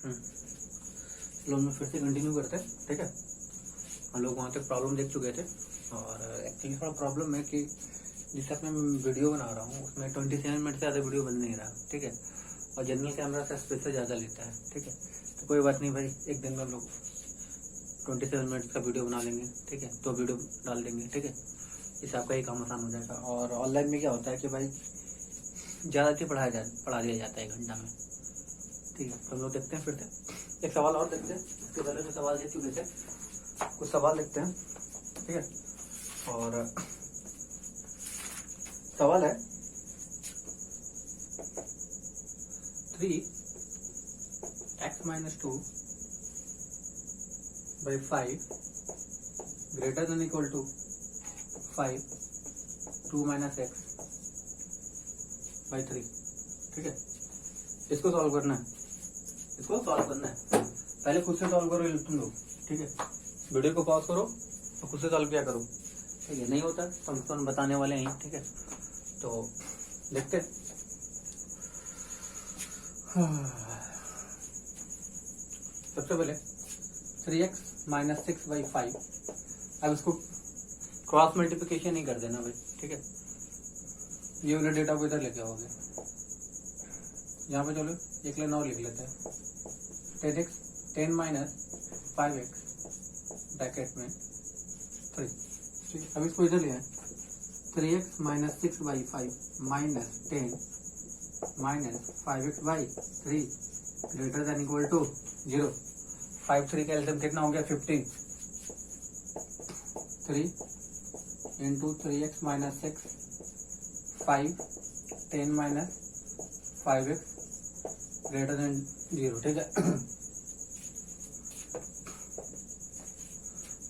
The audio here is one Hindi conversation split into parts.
चलो हम फिर से कंटिन्यू करते हैं, ठीक है। हम लोग वहाँ तक प्रॉब्लम देख चुके थे, और एक्चुअली थोड़ा प्रॉब्लम है कि जिस अपने मैं वीडियो बना रहा हूँ उसमें 27 मिनट से ज़्यादा वीडियो बन नहीं रहा, ठीक है। और जनरल कैमरा से स्पेस से ज़्यादा लेता है, ठीक है। तो कोई बात नहीं भाई, एक दिन में हम लोग 27 मिनट का वीडियो बना लेंगे, ठीक है। तो वीडियो डाल देंगे, ठीक है। इससे आपका ही काम आसान हो जाएगा। और ऑनलाइन में क्या होता है कि भाई ज़्यादा चीज पढ़ा दिया जाता है 1 घंटा में, ठीक है। तो हम लोग देखते हैं फिर से एक सवाल और देखते हैं। इसके पहले जो सवाल देख चुके थे कुछ सवाल देखते हैं, ठीक है। और सवाल है 3x-2 by 5 greater than equal to 5 2 - x by 3, ठीक है। इसको सॉल्व करना है, पहले खुद से सॉल्व करो तुम लोग, ठीक है। वीडियो को पॉज करो तो खुद से सॉल्व किया करो, ठीक है। नहीं होता तो हम बताने वाले हैं, ठीक है। तो देखते हैं। सबसे पहले 3x - 6 by 5, अब इसको क्रॉस मल्टीप्लिकेशन ही कर देना भाई, ठीक है। ये वाला डेटा को इधर लेके आओगे, यहाँ पे चलो एक लाइन और लिख लेते हैं। 10 - 5x ब्रैकेट में 3, ठीक है। अब इसको इधर ले आए, 3x - 6 by 5 -10 - 5x by 3 greater than equal to 0। 5 3 का एलसीएम कितना हो गया? 15। 3 into 3x - 6 5 10 - 5x greater than 0, ठीक है।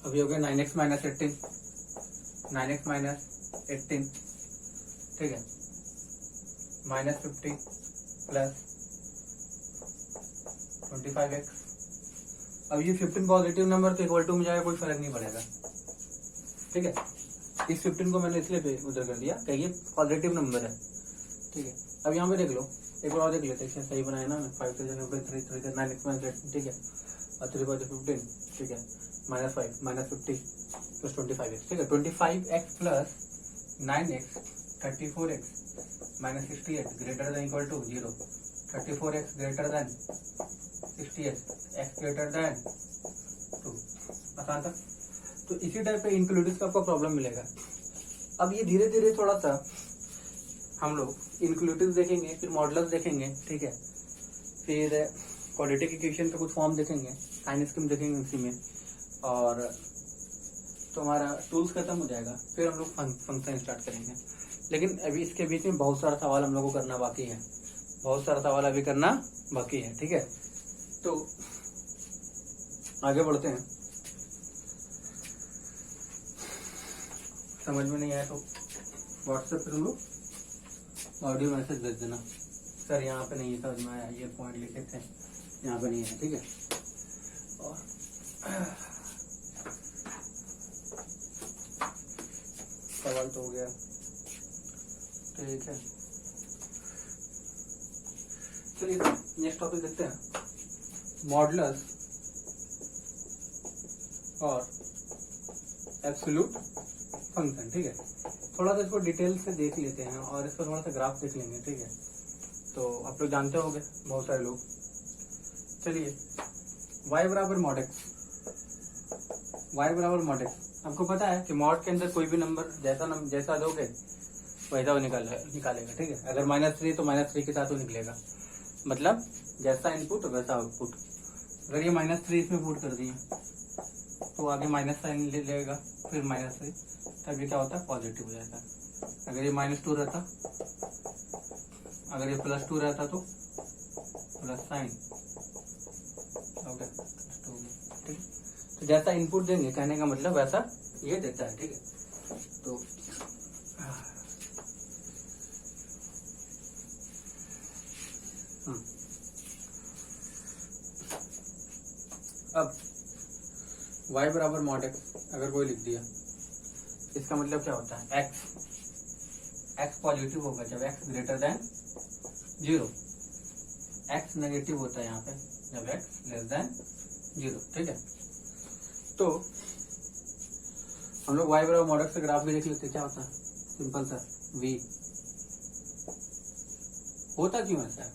अभी हो गया 9x - 18, 9x - 18, ठीक है। -50 प्लस 25x। अब ये 15 पॉजिटिव नंबर तो इक्वल टू में जाएगा, कोई फर्क नहीं पड़ेगा, ठीक है। इस 15 को मैंने इसलिए उधर कर दिया कि ये पॉजिटिव नंबर है, ठीक है। अब यहाँ पे देख लो, एक बार और देख लेते हैं, सही बनाया ना। 5 3 3 3 9x - 18, ठीक है। और 3 5 15, ठीक है। -5 -50 प्लस 25x, ठीक है। 25x plus 9x 34x -68 greater than equal to 0। 34x greater than 68 x greater than 2। आसान था। तो इसी टाइप पे इंक्लूडिंग का आपको प्रॉब्लम मिलेगा। अब ये धीरे धीरे थोड़ा सा हम लोग इंक्लूडिव देखेंगे, फिर मॉडुलस देखेंगे, ठीक है। फिर क्वाड्रेटिक इक्वेशन का कुछ फॉर्म देखेंगे, साइन स्कीम देखेंगे उसी में, और तो हमारा टूल्स खत्म हो जाएगा। फिर हम लोग फंक्शन स्टार्ट करेंगे। लेकिन अभी इसके बीच में बहुत सारा सवाल हम लोग को करना बाकी है, बहुत सारा सवाल अभी करना बाकी है, ठीक है। तो आगे बढ़ते हैं। समझ में नहीं आया तो व्हाट्सएप पे तुम लोग ऑडियो मैसेज भेज देना, सर यहाँ पे नहीं है, समझ में आया, ये पॉइंट लिखे थे यहाँ पे नहीं है, ठीक है। और सवाल तो हो गया, ठीक है। चलिए नेक्स्ट टॉपिक देखते हैं, मॉडुलस और एब्सोल्यूट फंक्शन, ठीक है। थोड़ा सा इसको डिटेल से देख लेते हैं और इसका थोड़ा सा ग्राफ देख लेंगे, ठीक है। तो आप लोग जानते होंगे बहुत सारे लोग। चलिए y बराबर mod x, y बराबर mod x। आपको पता है कि मॉड के अंदर कोई भी नंबर जैसा दोगे वैसा वो निकालेगा, ठीक है। अगर -3 तो -3 के साथ वो निकलेगा, मतलब जैसा इनपुट वैसा आउटपुट। अगर ये -3 इसमें पुट कर दिए तो आगे माइनस साइन ले लेगा, फिर -3, तब ये क्या होता है? पॉजिटिव हो जाता है। अगर ये -2 रहता, अगर ये +2 रहता तो प्लस साइन हो गया, ठीक है। तो जैसा इनपुट देंगे, कहने का मतलब वैसा ये देता है, ठीक है। तो अब y बराबर mod x अगर कोई लिख दिया, इसका मतलब क्या होता है? x पॉजिटिव होगा जब x greater then 0, x negative होता है यहाँ पे जब x लेस देन 0, ठीक है। तो हम लोग y बराबर मॉड x का ग्राफ भी देख लेते हैं, क्या होता है, सिंपल सा v। होता क्यों ऐसा है,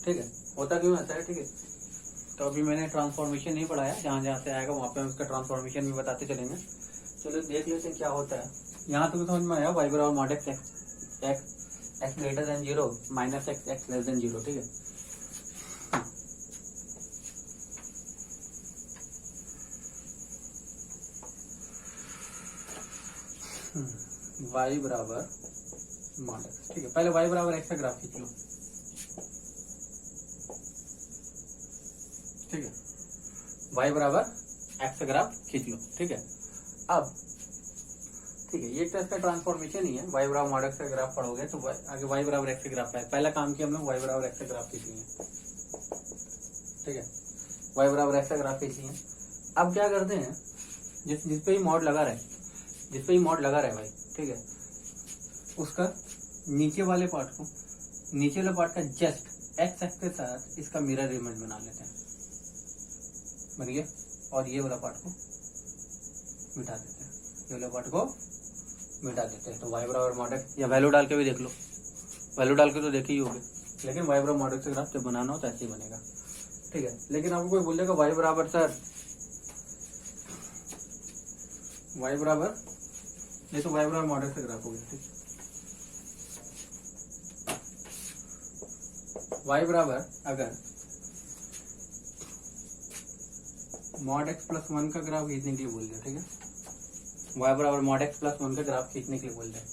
ठीक है, होता क्यों ऐसा है, ठीक है। तो अभी मैंने ट्रांसफॉर्मेशन नहीं पढ़ाया, जहाँ जहाँ से आएगा वहाँ पे हम उसका ट्रांसफॉर्मेशन भी बताते चलेंगे। चलो देख लेते हैं क्या होता है। यहाँ तो समझ में आया, y बराबर mod x x greater then 0 minus x less then 0, ठीक है। y बराबर मॉड x, ठीक है। पहले y बराबर x का ग्राफ खींच लो, ठीक है। y बराबर x का ग्राफ खींच लो, ठीक है। अब ठीक है, ये तो इसका ट्रांसफॉर्मेशन ही है। y बराबर मॉड x का ग्राफ पढ़ोगे तो आगे y बराबर x का ग्राफ है। पहला काम किया हम लोग y बराबर x का ग्राफ खींच लिए, ठीक है। y बराबर x का ग्राफ खींच लिए। अब क्या करते हैं, जिस पे ही मॉड लगा रहे, जिस पे ही मॉड लगा रहे भाई, ठीक है, उसका नीचे वाले पार्ट को, नीचे वाले पार्ट का जस्ट एक्स एक्स के साथ इसका मिरर इमेज बना लेते हैं, बन गया। और ये वाला पार्ट को मिटा देते हैं, ये वाला पार्ट को मिटा देते हैं। तो y बराबर मॉड x, या वैल्यू डाल के भी देख लो, वैल्यू डाल के तो देखे ही होगे, लेकिन y बराबर मॉड x का ग्राफ जब बनाना हो तो ऐसे ही बनेगा, ठीक है। लेकिन आपको कोई बोलेगा y बराबर सर, y बराबर, ये तो y बराबर मॉड x का ग्राफ हो गया, ठीक है। y बराबर अगर मॉड x प्लस 1 का ग्राफ खींचने के लिए बोल दिया, ठीक है। y बराबर मॉड x प्लस 1 का ग्राफ खींचने के लिए बोल रहे हैं,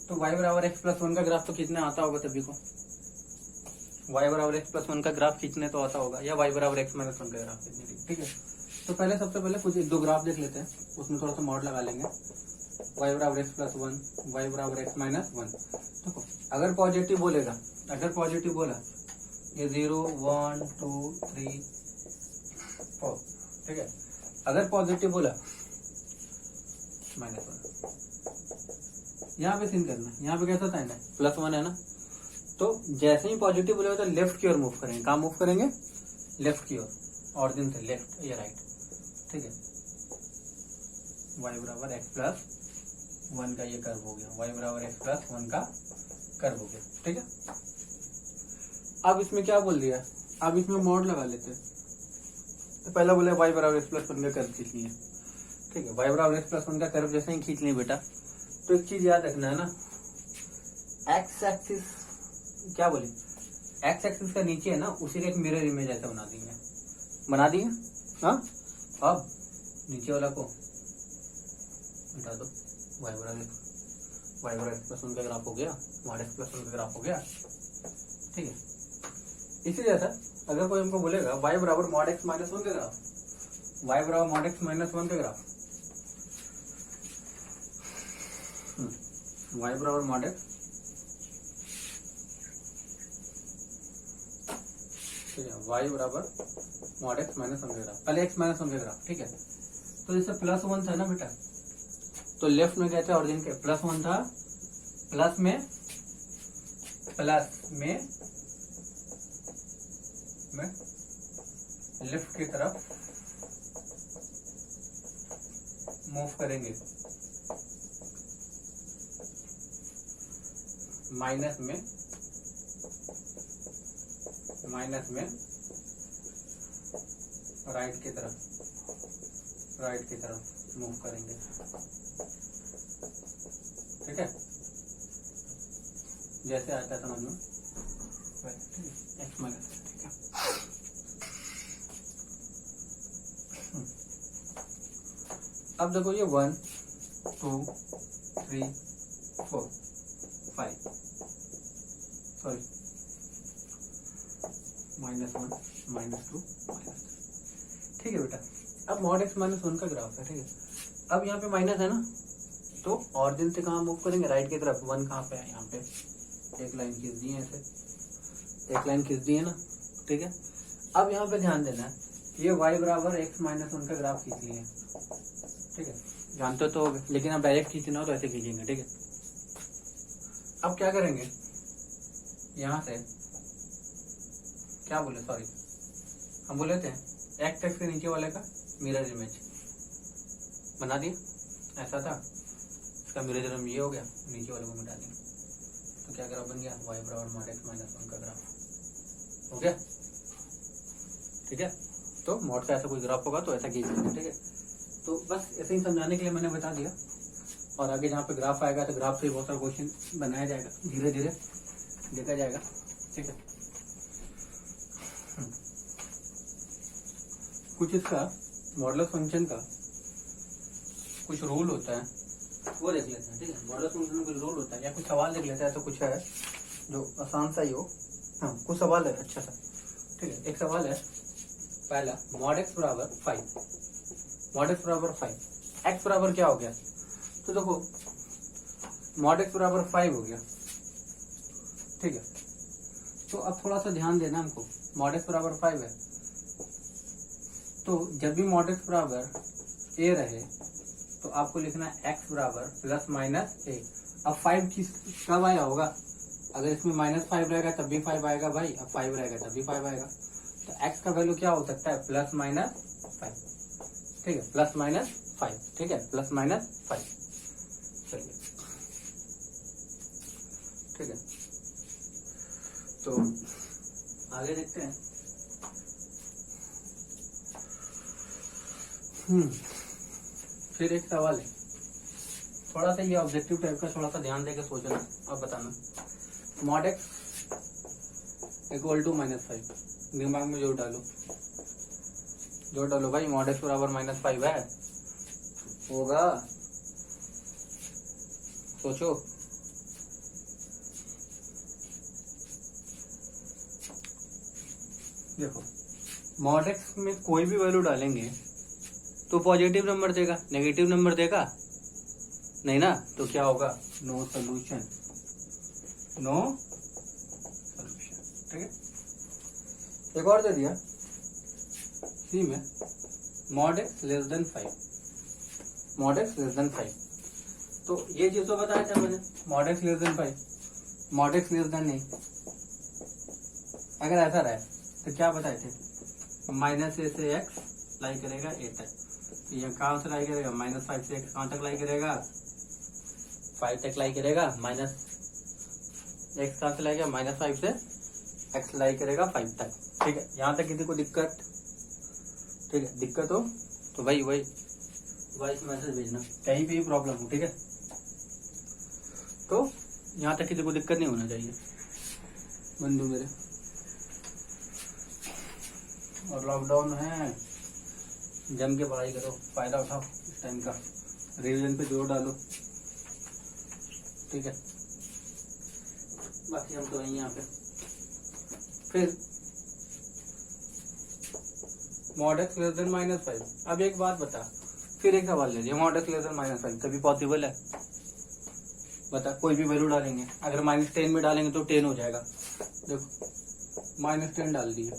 तो y बराबर x प्लस 1 का ग्राफ तो खींचने आता होगा सभी को। y बराबर x प्लस 1 का ग्राफ खींचने तो आता होगा, या y बराबर x माइनस 1 का ग्राफ खींचने के लिए, ठीक है। तो पहले सबसे पहले कुछ 1-2 ग्राफ देख लेते हैं, उसमें थोड़ा सा मॉड लगा लेंगे। y बराबर x प्लस 1, y बराबर x माइनस 1। देखो अगर पॉजिटिव बोलेगा, अगर पॉजिटिव बोला ये 0 1 2 3 4, ठीक है। अगर पॉजिटिव बोला माइनस 1, यहाँ पे सीन करना, यहाँ पे कैसा था ना, प्लस 1 है ना, तो जैसे ही पॉजिटिव बोलेगा तो लेफ्ट की ओर मूव करेंगे। कहाँ मूव करेंगे, लेफ्ट की ओर, और दिन से लेफ्ट या राइट, ठीक है। y बराबर x प्लस 1 का ये कर्व हो गया, y बराबर x प्लस 1 का कर्व हो गया, ठीक है। अब इसमें क्या बोल दिया, अब इसमें मॉड लगा लेते हैं। तो पहला बोले y बराबर x प्लस 1 का कर्व खींच लिया, ठीक है। y बराबर x प्लस 1 का कर्व जैसे ही खींच लिया बेटा, तो एक चीज याद रखना है ना, x एक्सिस, क्या बोले, x एक्सिस का नीचे है ना, उसी का एक मिरर इमेज ऐसा बना देंगे, बना दिए। हाँ, अब नीचे वाला को मिटा दो, y बराबर x प्लस 1 का ग्राफ हो गया, मॉड x प्लस 1 का ग्राफ हो गया, ठीक है। इसी जैसा अगर कोई हमको बोलेगा y बराबर मॉड x माइनस 1 का ग्राफ, y बराबर मॉड x माइनस 1 का ग्राफ, y बराबर मॉड x, ठीक है, y बराबर मॉड x माइनस 1 का ग्राफ, पहले x माइनस 1 का ग्राफ, ठीक है। तो जैसे प्लस 1 था ना बेटा, तो लेफ्ट में कहते हैं ऑरिजिन के प्लस 1 था, प्लस में लेफ्ट की तरफ मूव करेंगे, माइनस में राइट की तरफ मूव करेंगे, ठीक है। जैसे आता है समझ में, एक्स माइनस, ठीक है। अब देखो ये 1 2 3 4 5, सॉरी -1 -2 -3, ठीक है बेटा। अब मॉड x माइनस 1 का ग्राफ है, ठीक है। अब यहाँ पे माइनस है ना, तो ऑरिजिन से कहाँ मूव करेंगे, राइट की तरफ। 1 कहाँ पे है, यहाँ पे एक लाइन खींच दी है, ऐसे एक लाइन खींच दी है ना, ठीक है। अब यहाँ पे ध्यान देना है, ये y बराबर x माइनस 1 का ग्राफ खींच लिया, ठीक है, जानते तो हो, लेकिन आप डायरेक्ट खींचना हो तो ऐसे खींचेंगे, ठीक है। अब क्या करेंगे, यहाँ से क्या बोले, सॉरी हम बोले थे एक्स एक्स के नीचे वाले का मिरर इमेज बना दिया, ऐसा था। इसका मिरर इमेज ये हो गया, नीचे वाले को मिटा दिया, तो क्या ग्राफ बन गया, y बराबर mod x माइनस 1 का ग्राफ हो गया। ठीक है, तो मॉड का ऐसा कोई ग्राफ होगा तो ऐसा कीजिए। ठीक है, तो बस ऐसे ही समझाने के लिए मैंने बता दिया, और आगे जहाँ पे ग्राफ आएगा तो ग्राफ से बहुत सारा क्वेश्चन बनाया जाएगा, धीरे धीरे देखा जाएगा। ठीक है, कुछ इसका मॉडुलस फंक्शन का कुछ रूल होता है, वो देख लेते हैं। ठीक है, मॉडुलस फंक्शन में कुछ रूल होता है या कुछ सवाल देख लेते हैं, तो कुछ है जो आसान सा ही हो। हाँ, कुछ सवाल है अच्छा सा। ठीक है, एक सवाल है पहला, मॉड x बराबर 5, मॉड x बराबर 5, x बराबर क्या हो गया, तो देखो मॉड x बराबर 5 हो गया। ठीक है, तो अब थोड़ा सा ध्यान देना हमको, मॉड x बराबर 5 है, तो जब भी मॉड x बराबर a रहे तो आपको लिखना है x बराबर प्लस माइनस a। अब 5 चीज कब आया होगा, अगर इसमें -5 रहेगा तब भी 5 आएगा भाई, अब 5 रहेगा तब भी 5 आएगा, तो x का वैल्यू क्या हो सकता है, प्लस माइनस 5। ठीक है, प्लस माइनस 5। ठीक है, प्लस माइनस 5। चलिए, ठीक है, तो आगे देखते हैं। फिर एक सवाल है, थोड़ा सा ये ऑब्जेक्टिव टाइप का, थोड़ा सा ध्यान देकर सोचना। अब बताना, मॉड x इक्वल टू -5, दिमाग में जोड़ डालो भाई, मॉड x बराबर -5 है, होगा, सोचो। देखो, मॉड x में कोई भी वैल्यू डालेंगे तो पॉजिटिव नंबर देगा, नेगेटिव नंबर देगा नहीं ना, तो क्या होगा, नो सोल्यूशन, नो सोल्यूशन। ठीक है, एक और दे दिया सी में, mod x less then 5, mod x less then 5, तो ये चीज तो बताया था मैंने, mod x less then 5, mod x less then नहीं, अगर ऐसा रहे तो क्या बताए थे, -a से x लाई करेगा a तक, ये कहाँ से लाई करेगा, -5 से x कहाँ तक लाई करेगा, 5 तक लाई करेगा, माइनस x कहाँ से लाएगा, -5 से x लाई करेगा 5 तक। ठीक है, यहाँ तक किसी को दिक्कत, ठीक है, दिक्कत हो तो वही वॉइस मैसेज भेजना, कहीं भी प्रॉब्लम हो। ठीक है, तो यहाँ तक किसी को दिक्कत नहीं होना चाहिए बंधु मेरे। और लॉकडाउन है, जम के पढ़ाई करो, फायदा उठाओ इस टाइम का, रिवीजन पे जोर डालो। ठीक है, बाकी हम तो यहाँ पे फिर मॉड x लेस देन -5। अब एक बात बता, फिर एक सवाल ले लिया, मॉड x लेस देन -5 कभी पॉसिबल है, बता, कोई भी वैल्यू डालेंगे, अगर -10 में डालेंगे तो 10 हो जाएगा, देखो -10 डाल दिए,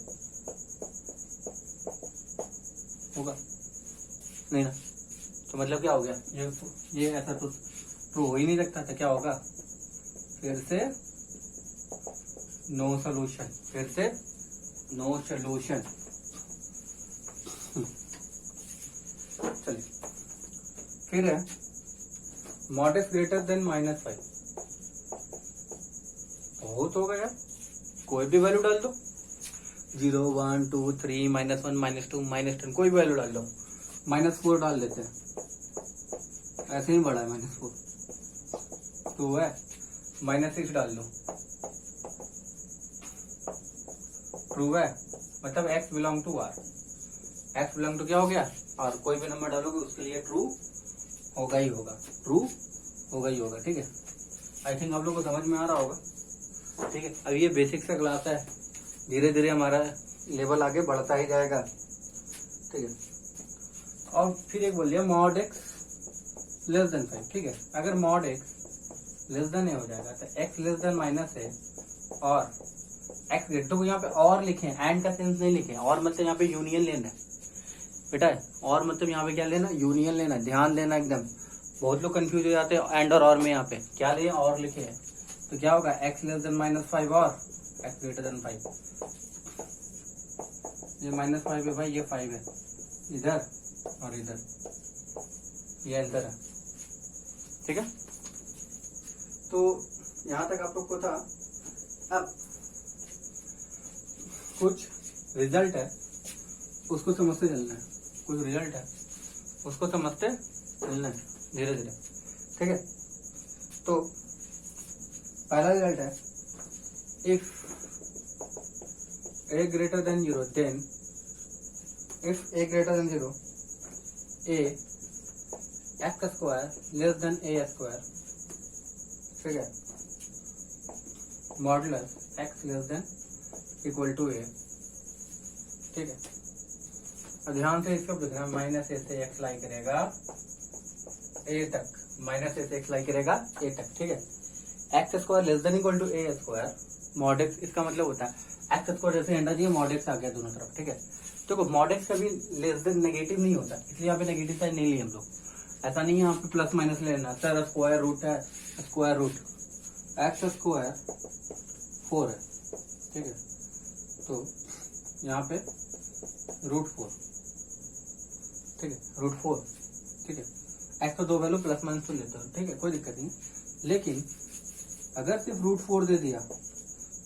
होगा नहीं ना, तो मतलब क्या हो गया, ये ऐसा तो ट्रू हो ही नहीं सकता था, क्या होगा, फिर से नो सोल्यूशन, फिर से नो सोल्यूशन। चलिए, फिर है मॉड x ग्रेटर देन -5, बहुत हो गया, कोई भी वैल्यू डाल दो, 0 1 2 3 -1 -2 -10, कोई भी वैल्यू डाल दो, -4 डाल देते हैं, ऐसे ही बढ़ा है -4, तो है -6 डाल दो, ट्रू है, मतलब x belong to r, x belong to क्या हो गया, और कोई भी नंबर डालोगे उसके लिए ट्रू होगा ही होगा, ट्रू होगा ही होगा। ठीक है, आई थिंक आप लोग को समझ में आ रहा होगा। ठीक है, अब ये बेसिक सा क्लास है, धीरे धीरे हमारा लेवल आगे बढ़ता ही जाएगा। ठीक है, और फिर एक बोल दिया मॉड x लेस देन 5। ठीक है, अगर मॉड x लेस देन हो जाएगा तो x लेस देन -a और x ग्रेटर, तो यहाँ पे और लिखे, एंड का सेंस नहीं लिखे, और मतलब यहाँ पे यूनियन लेना है बेटा, और मतलब यहाँ पे क्या लेना, यूनियन लेना, ध्यान देना एकदम, बहुत लोग कंफ्यूज हो जाते हैं एंड और में, यहाँ पे क्या लिए, और लिखे है, तो क्या होगा, x लेस देन -5 और x ग्रेटर देन 5, ये -5 है भाई, ये 5 है इधर और इधर, ये आंसर है। ठीक है, तो यहाँ तक आप लोग को था। अब कुछ रिजल्ट है उसको समझते चलना है, कुछ रिजल्ट है उसको समझते चलना है धीरे धीरे। ठीक है, तो पहला रिजल्ट है, if a greater than 0 then if a greater than 0 a x square less than a square, ठीक है, modulus x less than equal to a। ठीक है, अब ध्यान से इसको देखना, माइनस ए से x लाई करेगा a तक, माइनस ए से x लाई करेगा a तक। ठीक है, x square less than equal to a square mod x, इसका मतलब होता है एक्स स्क्वायर जैसे एंटर दिया मॉड एक्स आ गया दोनों तरफ। ठीक है, देखो मॉड एक्स कभी लेस देन नेगेटिव नहीं होता, इसलिए यहाँ पे नेगेटिव साइड नहीं लिए हम लोग। ऐसा नहीं है यहाँ पे प्लस माइनस लेना, सर स्क्वायर रूट है, स्क्वायर रूट एक्स स्क्वायर 4 है। ठीक है, तो यहाँ पे √4, ठीक है, √4। ठीक है, एक्स का 2 वैल्यू प्लस माइनस तो लेते हो, ठीक है, कोई दिक्कत नहीं। लेकिन अगर सिर्फ √4 दे दिया,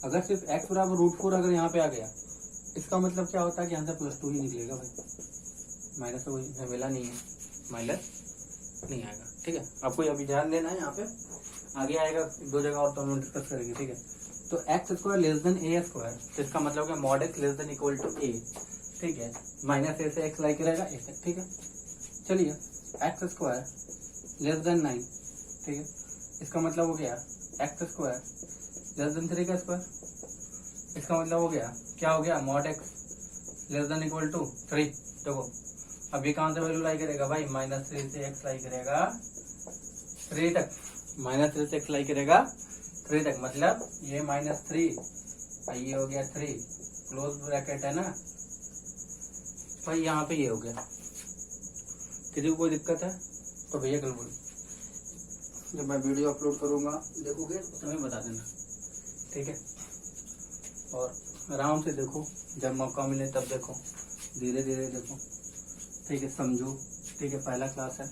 अगर सिर्फ x बराबर √4 अगर यहाँ पे आ गया, इसका मतलब क्या होता है कि यहाँ से +2 ही निकलेगा भाई, माइनस तो कोई झमेला नहीं है, माइनस नहीं आएगा। ठीक है, आपको अभी ध्यान देना है, यहाँ पे आगे आएगा 2 जगह और तो हम डिस्कस करेंगे। ठीक है, तो x square less than a square, तो इसका मतलब है mod x less than equal to a. ठीक है, माइनस ए से एक्स लाई करेगा ए तक। ठीक है, चलिए एक्स स्क्वायर लेस देन 9, ठीक है, इसका मतलब हो गया एक्स स्क्वायर लेस देन 3 का स्क्वायर, इसका मतलब हो गया क्या हो गया, mod x less than equal to 3। देखो अब ये कहां से वैल्यू लाई करेगा भाई, -3 से एक्स लाई करेगा 3 तक, -3 से एक्स लाई करेगा 3 तक, मतलब ये -3 और ये हो गया 3, क्लोज ब्रैकेट है ना भाई, यहाँ पे ये हो गया। किसी को कोई दिक्कत है तो भैया कल बोलो, जब मैं वीडियो अपलोड करूंगा देखोगे तो तुम्हें बता देना। ठीक है, और आराम से देखो, जब मौका मिले तब देखो, धीरे धीरे देखो। ठीक है, समझो। ठीक है, पहला क्लास है,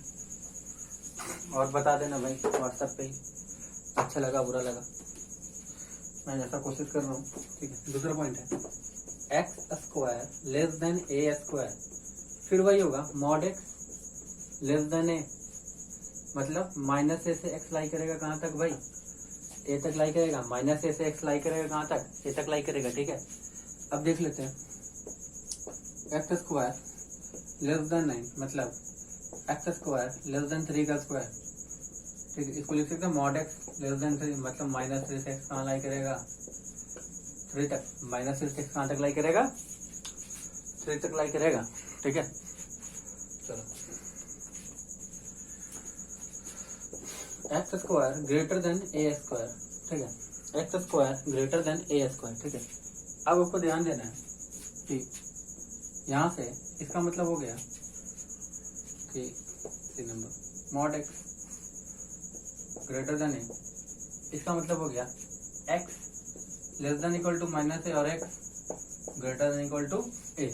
और बता देना भाई व्हाट्सएप पे ही, अच्छा लगा बुरा लगा, मैं जैसा कोशिश कर रहा हूँ। ठीक है, दूसरा पॉइंट है x square less than a square, फिर वही होगा मॉड एक्स लेस देन ए, मतलब माइनस ए से एक्स लाई करेगा कहाँ तक भाई, ए तक लाई करेगा, माइनस ए से एक्स लाई करेगा कहाँ तक, ए तक लाई करेगा। ठीक है, अब देख लेते हैं एक्स स्क्वायर लेस देन 9, मतलब एक्स स्क्वायर लेस देन 3 का स्क्वायर। ठीक है, इसको लिख सकते हैं मॉड एक्स लेस देन 3, मतलब -3 से एक्स कहाँ लाई करेगा 3 तक, -3 से एक्स कहाँ तक लाई करेगा 3 तक लाई करेगा। ठीक है, चलो x square greater than a square. ठीक है, x square greater than a square. ठीक है, अब आपको ध्यान देना है कि यहाँ से इसका मतलब हो गया कि 3 number mod x greater than a, इसका मतलब हो गया x less than equal to -a और x greater than equal to a.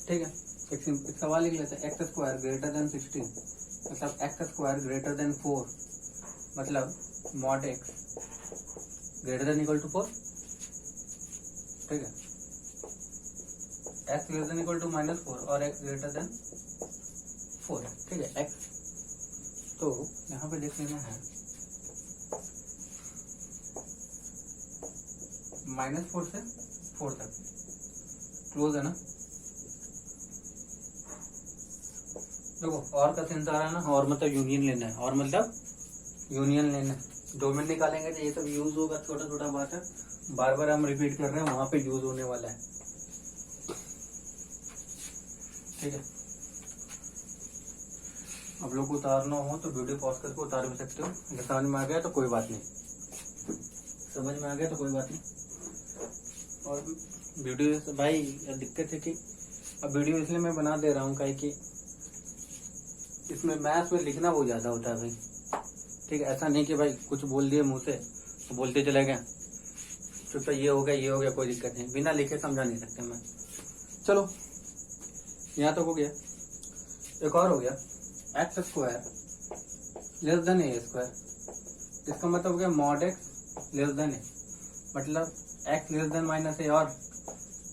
ठीक है, एक सवाल लिख लेते हैं, एक्स स्क्वायर ग्रेटर देन 16, मतलब एक्स स्क्वायर ग्रेटर देन 4, मतलब mod x greater than equal to 4। ठीक है, x less than equal to -4 और एक्स ग्रेटर देन 4। ठीक है, एक्स तो यहाँ पे देख लेना है -4 से 4 तक क्लोज है ना। देखो और का सेंस आ रहा है ना, और मतलब यूनियन लेना है, और मतलब यूनियन लेना है, डोमेन निकालेंगे तो ये सब यूज होगा, छोटा छोटा बात है, बार बार हम रिपीट कर रहे हैं, वहां पे यूज होने वाला है। ठीक है, आप लोग को उतारना हो तो वीडियो पॉज करके उतार भी सकते हो, अगर समझ में आ गया तो कोई बात नहीं, समझ में आ गया तो कोई बात नहीं। और वीडियो भाई दिक्कत है कि अब वीडियो इसलिए मैं बना दे रहा हूँ कि इसमें मैथ्स में लिखना बहुत ज्यादा होता है भाई। ठीक है, ऐसा नहीं कि भाई कुछ बोल दिए मुंह से तो बोलते चले गए, तो ये हो गया कोई दिक्कत नहीं, बिना लिखे समझा नहीं सकते मैं। चलो यहाँ तक हो गया। एक और हो गया x square less than a square. इसका मतलब हो गया मॉड एक्स लेस देन ए, मतलब एक्स लेस देन माइनस ए और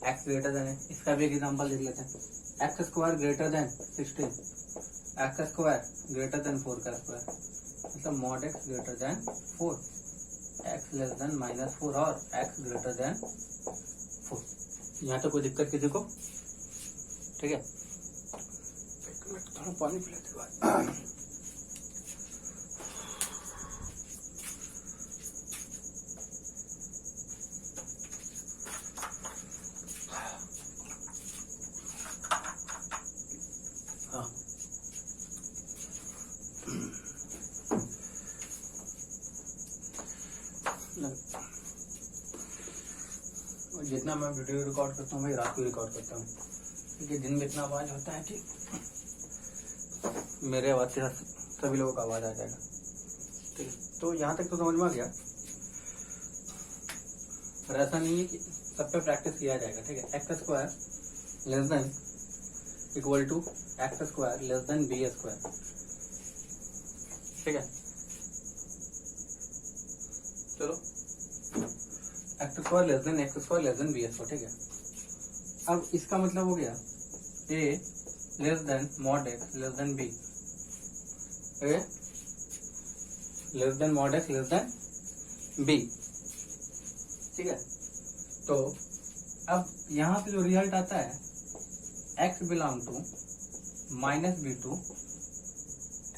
एक्स ग्रेटर देन ए। इसका भी एक एग्जांपल देख लेते हैं। X square greater than 16, x square greater than 4 का स्क्वायर, मतलब mod x greater than 4, x less then -4 और एक्स ग्रेटर देन 4। यहाँ तो कोई दिक्कत किसी को? ठीक है, एक मिनट थोड़ा पानी पी लेते बाद। जितना मैं वीडियो रिकॉर्ड करता हूँ भाई रात को रिकॉर्ड करता हूँ, क्योंकि दिन में इतना आवाज होता है कि मेरे आवाज के साथ सभी लोगों का आवाज आ जाएगा। ठीक है, तो यहाँ तक तो समझ में आ गया। और ऐसा नहीं है कि सब पे प्रैक्टिस किया जाएगा। ठीक है, x square less than equal to x square less than b square. ठीक है, चलो x square less than b square. ठीक है, अब इसका मतलब हो गया a less than mod x less than b, a less than mod x less than b. ठीक है, तो अब यहाँ पे जो रिजल्ट आता है एक्स बिलोंग टू -b2,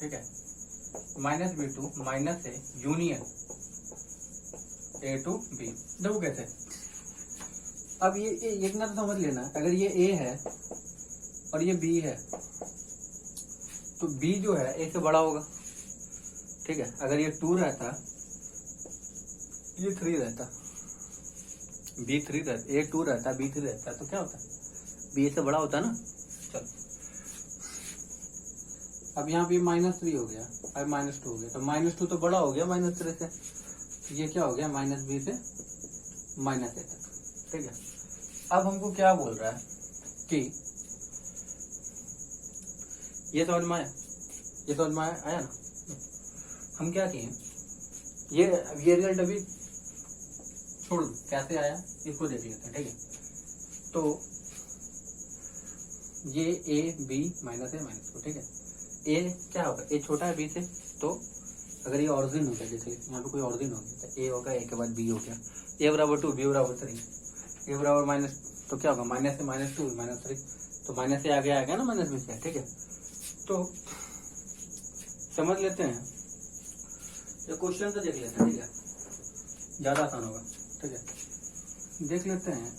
ठीक है, -b2 minus a union a to b. देखो कैसे, अब ये एक ना तो समझ लेना, अगर ये ए है और ये बी है तो बी जो है ए से बड़ा होगा। ठीक है, अगर ये 2 रहता ये 3 रहता, बी 3 रहता, ए 2 रहता बी 3 रहता तो क्या होता, बी ए से बड़ा होता ना। चल अब यहाँ पे -3 हो गया, अब -2 हो गया, तो -2 तो बड़ा हो गया -3 से, ये क्या हो गया -b से -a तक। ठीक है, अब हमको क्या बोल रहा है कि ये समझ में आया, ये समझ में आया ना। हम क्या किए, ये रिजल्ट अभी छोड़ दो, कैसे आया इसको देख लेते हैं। ठीक है, तो ये a b -a -2। ठीक है, a क्या होगा, a छोटा है b से, तो अगर ये ऑरिजिन होता है, जैसे यहाँ पे कोई ऑरिजिन हो गया तो a होगा, a के बाद b हो गया, a बराबर 2 b बराबर 3, a बराबर माइनस, तो क्या होगा -से -2 -3, तो माइनस से आगे आएगा ना -b से। ठीक है, तो समझ लेते हैं, ये क्वेश्चन तो देख लेते हैं। ठीक है, ज्यादा आसान होगा। ठीक है, देख लेते हैं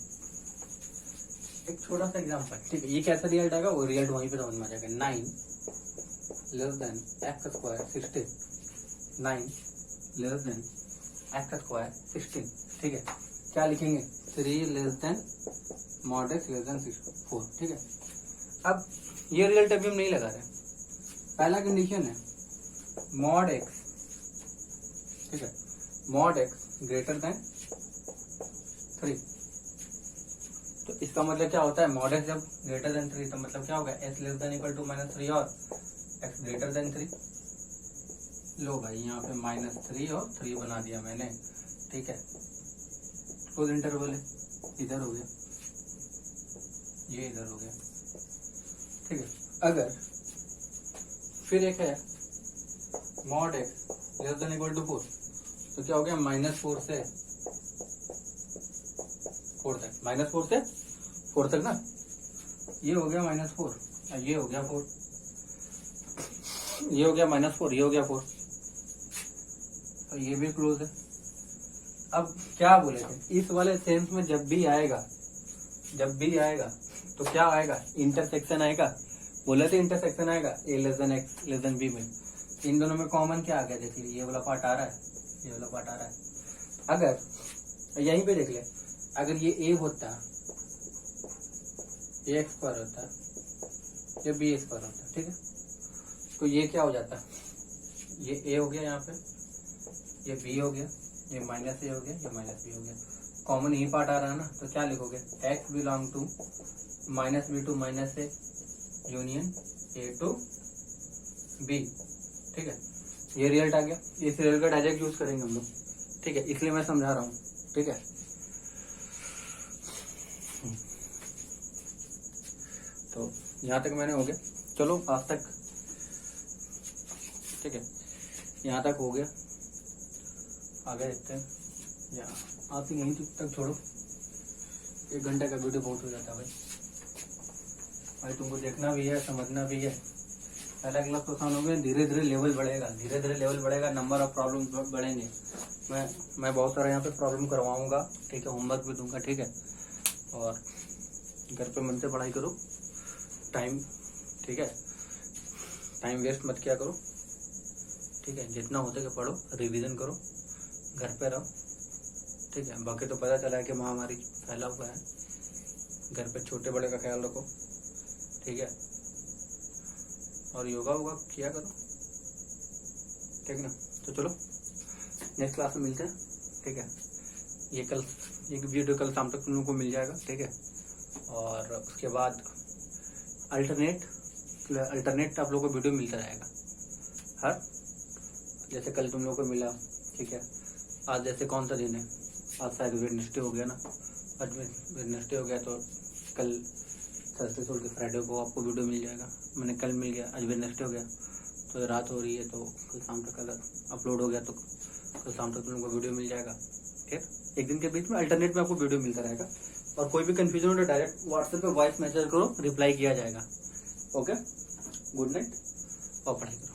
एक छोटा सा एग्जाम्पल। ठीक है, ये कैसा रिजल्ट आएगा, वो रिजल्ट वहीं पे समझ में आ जाएगा। 9 less than x square 16, 9 less than x square 16। ठीक है, क्या लिखेंगे, 3 less than mod x less then 4। ठीक है, अब ये रिजल्ट अभी हम नहीं लगा रहे। पहला कंडीशन है मॉड एक्स, ठीक है, मॉड एक्स ग्रेटर देन 3। तो इसका मतलब क्या होता है, मॉड एक्स जब ग्रेटर देन 3 तो मतलब क्या होगा, x less than equal to -3 और एक्स ग्रेटर देन 3। लो भाई यहाँ पे -3 और 3 बना दिया मैंने। ठीक है, क्लोज इंटरवल है, इधर हो गया, ये इधर हो गया। ठीक है, अगर फिर एक है mod x less than equal to 4, तो क्या हो गया, -4 से 4 तक, -4 से 4 तक ना, ये हो गया -4, ये हो गया 4, ये हो गया -4, ये हो गया 4, तो ये भी क्लोज है। अब क्या बोले थे, इस वाले सेंस में जब भी आएगा तो क्या आएगा, इंटरसेक्शन आएगा। बोले थे इंटरसेक्शन आएगा a less than x less then b में। इन दोनों में कॉमन क्या आ गया, देख लीजिए, ये वाला पार्ट आ रहा है, ये वाला पार्ट आ रहा है। अगर यहीं पे देख ले, अगर ये a होता, a स्क्वायर होता, ये b स्क्वायर होता, ठीक है, तो ये क्या हो जाता, ये a हो गया, यहाँ पे ये b हो गया, ये -a हो गया, ये -b हो गया, कॉमन यही पार्ट आ रहा है ना, तो क्या लिखोगे, x belong to -b to -a union a to b, ठीक है। ये रिजल्ट आ गया। इस रिजल्ट का डायरेक्ट यूज करेंगे हम लोग, ठीक है, इसलिए मैं समझा रहा हूँ, ठीक है। तो यहाँ तक मैंने हो गया, चलो आज तक, ठीक है, यहाँ तक हो गया। आगे देखते हैं, यहाँ आप ही यहीं तक छोड़ो, 1 घंटे का वीडियो बहुत हो जाता है भाई तुमको देखना भी है, समझना भी है। पहला क्लास तो आसान हो गया, धीरे धीरे लेवल बढ़ेगा, धीरे धीरे लेवल बढ़ेगा, नंबर ऑफ प्रॉब्लम बढ़ेंगे। मैं बहुत सारा यहाँ पे प्रॉब्लम करवाऊंगा, ठीक है, होमवर्क भी दूंगा, ठीक है। और घर पे मन से पढ़ाई करो, टाइम, ठीक है, टाइम वेस्ट मत किया करो, ठीक है। जितना हो सके पढ़ो, रिवीजन करो, घर पे रहो, ठीक है। बाकी तो पता चला है कि महामारी फैला हुआ है, घर पे छोटे बड़े का ख्याल रखो, ठीक है। और योगा वोगा किया करो, ठीक है ना। तो चलो नेक्स्ट क्लास में मिलते हैं, ठीक है। ये कल एक वीडियो कल शाम तक तुम लोगों को मिल जाएगा, ठीक है। और उसके बाद अल्टरनेट आप लोगों को वीडियो मिलता रहेगा हर, जैसे कल तुम लोगों को मिला, ठीक है। आज जैसे कौन सा दिन है, आज शायद वेडनेसडे हो गया ना, आज वेडनेसडे हो गया तो कल थर्सडे छोड़ के फ्राइडे को आपको वीडियो मिल जाएगा। मैंने कल मिल गया, आज वेडनेसडे हो गया तो रात हो रही है, तो कल शाम तक अगर अपलोड हो गया तो कल शाम तक तुम लोगों को वीडियो मिल जाएगा। फिर एक दिन के बीच में अल्टरनेट में आपको वीडियो मिलता रहेगा। और कोई भी कंफ्यूजन हो तो डायरेक्ट व्हाट्सएप पे वॉइस मैसेज करो, रिप्लाई किया जाएगा। ओके, गुड नाइट और पढ़ाई करो।